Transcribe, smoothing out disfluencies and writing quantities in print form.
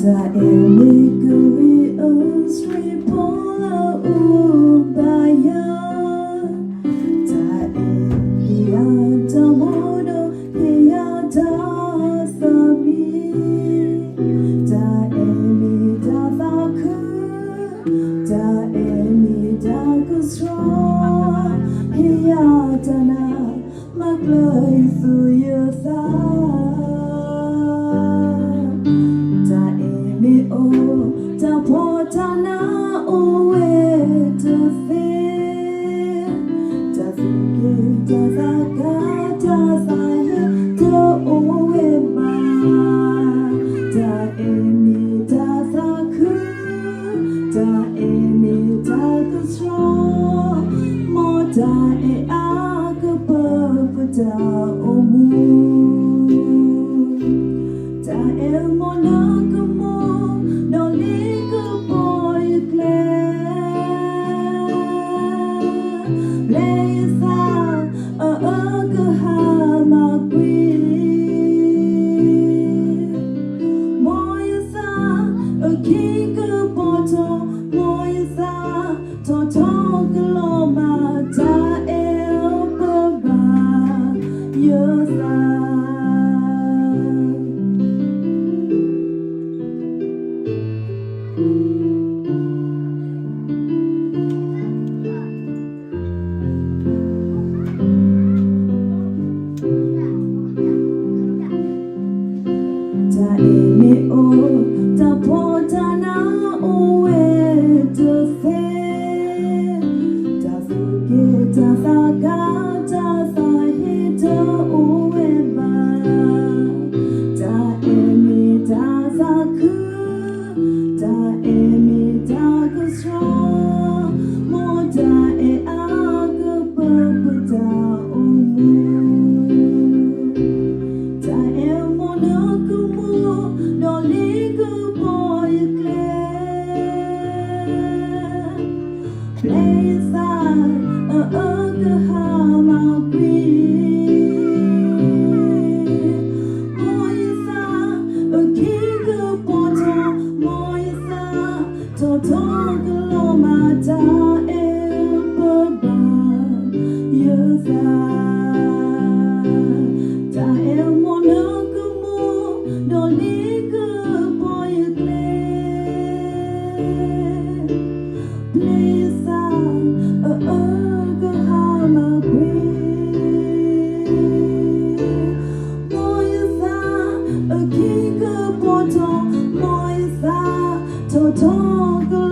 Ta eliguri usri pola ubaya Ta elia tamono hiya ta sami Ta eli ta vaku Ta eli ta kusro hiya tana makloi suya sa Ta potana owe to se Ta suke ta zaka ta saye to owe ma Ta emi ta saku Ta emi ta kusro Mo ta e akapa ta omu Ta e monakamo Ta emi o ta potana owe to se Ta suke ta saka ta sahe to owe ba Ta emi ta saku Ta emi ta kusro Mo ta e akapa ta omu Ta e monakumu Talk